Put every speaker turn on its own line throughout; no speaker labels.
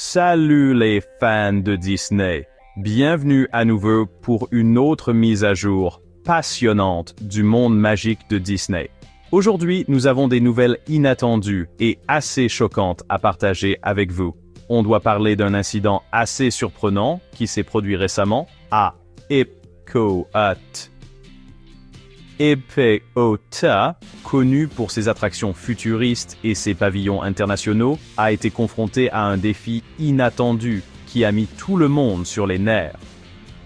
Salut les fans de Disney. Bienvenue à nouveau pour une autre mise à jour passionnante du monde magique de Disney. Aujourd'hui, nous avons des nouvelles inattendues et assez choquantes à partager avec vous. On doit parler d'un incident assez surprenant qui s'est produit récemment à Epcot. Epcot, connu pour ses attractions futuristes et ses pavillons internationaux, a été confronté à un défi inattendu qui a mis tout le monde sur les nerfs.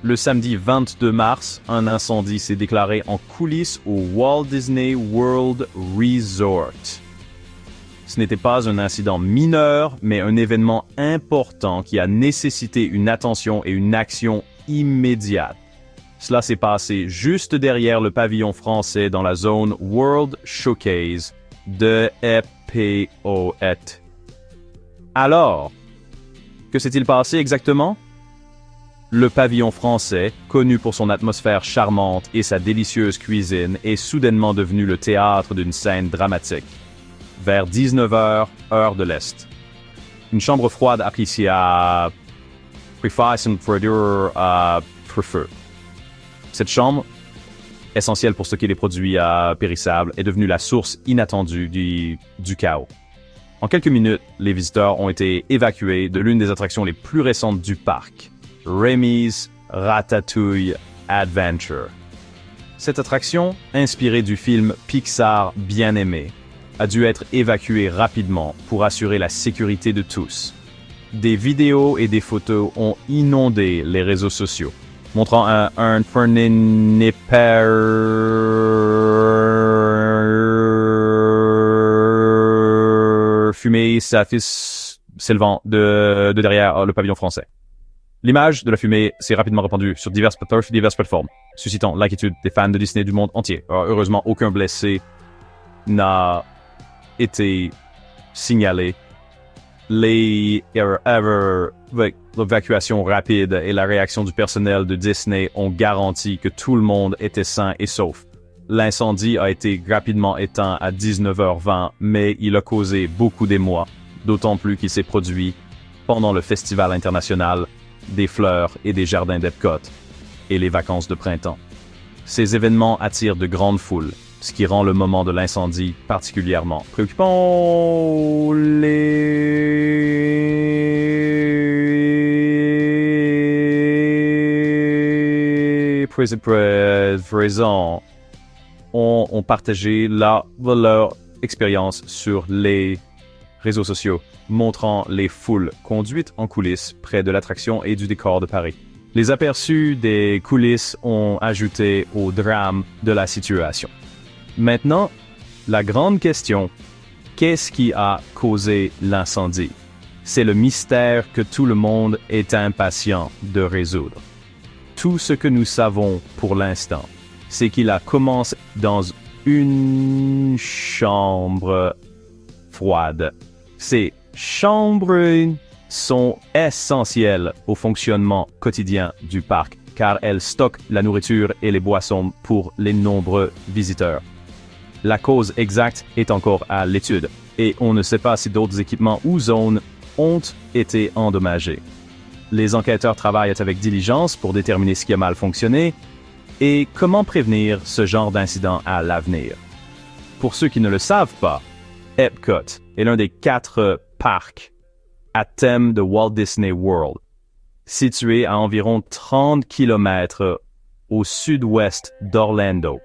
Le samedi 22 mars, un incendie s'est déclaré en coulisses au Walt Disney World Resort. Ce n'était pas un incident mineur, mais un événement important qui a nécessité une attention et une action immédiate. Cela s'est passé juste derrière le pavillon français dans la zone World Showcase de Epcot. Alors, que s'est-il passé exactement? Le pavillon français, connu pour son atmosphère charmante et sa délicieuse cuisine, est soudainement devenu le théâtre d'une scène dramatique. Vers 19h, heure de l'Est. Une chambre froide appréciée à feu. Cette chambre, essentielle pour stocker les produits périssables, est devenue la source inattendue du chaos. En quelques minutes, les visiteurs ont été évacués de l'une des attractions les plus récentes du parc, Remy's Ratatouille Adventure. Cette attraction, inspirée du film Pixar Bien-Aimé, a dû être évacuée rapidement pour assurer la sécurité de tous. Des vidéos et des photos ont inondé les réseaux sociaux, montrant un fumée s'élevant de derrière le pavillon français. L'image de la fumée s'est rapidement répandue sur diverses plateformes, suscitant l'inquiétude des fans de Disney du monde entier. Heureusement, aucun blessé n'a été signalé. L'évacuation rapide et la réaction du personnel de Disney ont garanti que tout le monde était sain et sauf. L'incendie a été rapidement éteint à 19h20, mais il a causé beaucoup d'émoi, d'autant plus qu'il s'est produit pendant le Festival international des fleurs et des jardins d'Epcot et les vacances de printemps. Ces événements attirent de grandes foules, ce qui rend le moment de l'incendie particulièrement préoccupant. Les présents ont partagé leur expérience sur les réseaux sociaux, montrant les foules conduites en coulisses près de l'attraction et du décor de Paris. Les aperçus des coulisses ont ajouté au drame de la situation. Maintenant, la grande question, qu'est-ce qui a causé l'incendie? C'est le mystère que tout le monde est impatient de résoudre. Tout ce que nous savons pour l'instant, c'est qu'il a commencé dans une chambre froide. Ces chambres sont essentielles au fonctionnement quotidien du parc, car elles stockent la nourriture et les boissons pour les nombreux visiteurs. La cause exacte est encore à l'étude, et on ne sait pas si d'autres équipements ou zones ont été endommagés. Les enquêteurs travaillent avec diligence pour déterminer ce qui a mal fonctionné et comment prévenir ce genre d'incident à l'avenir. Pour ceux qui ne le savent pas, Epcot est l'un des 4 parcs à thème de Walt Disney World, situé à environ 30 km au sud-ouest d'Orlando,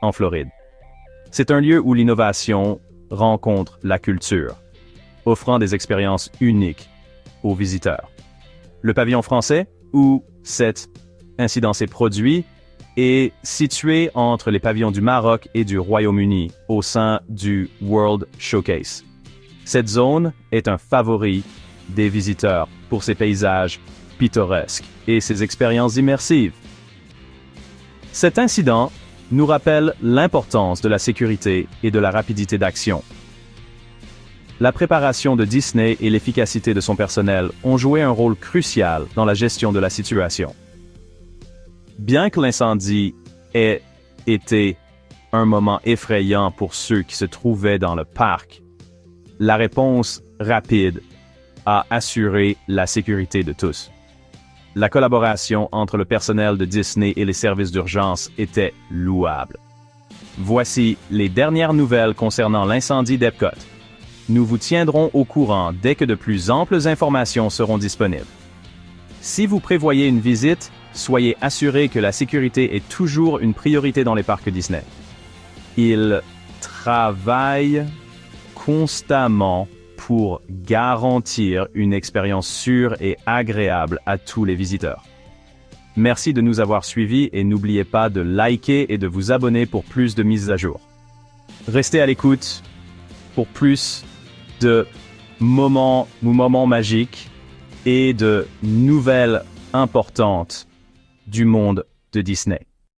en Floride. C'est un lieu où l'innovation rencontre la culture, offrant des expériences uniques aux visiteurs. Le pavillon français, où cet incident s'est produit, est situé entre les pavillons du Maroc et du Royaume-Uni, au sein du World Showcase. Cette zone est un favori des visiteurs pour ses paysages pittoresques et ses expériences immersives. Cet incident nous rappelle l'importance de la sécurité et de la rapidité d'action. La préparation de Disney et l'efficacité de son personnel ont joué un rôle crucial dans la gestion de la situation. Bien que l'incendie ait été un moment effrayant pour ceux qui se trouvaient dans le parc, la réponse rapide à assurer la sécurité de tous. La collaboration entre le personnel de Disney et les services d'urgence était louable. Voici les dernières nouvelles concernant l'incendie d'Epcot. Nous vous tiendrons au courant dès que de plus amples informations seront disponibles. Si vous prévoyez une visite, soyez assurés que la sécurité est toujours une priorité dans les parcs Disney. Ils travaillent constamment pour garantir une expérience sûre et agréable à tous les visiteurs. Merci de nous avoir suivis et n'oubliez pas de liker et de vous abonner pour plus de mises à jour. Restez à l'écoute pour plus de moments magiques et de nouvelles importantes du monde de Disney.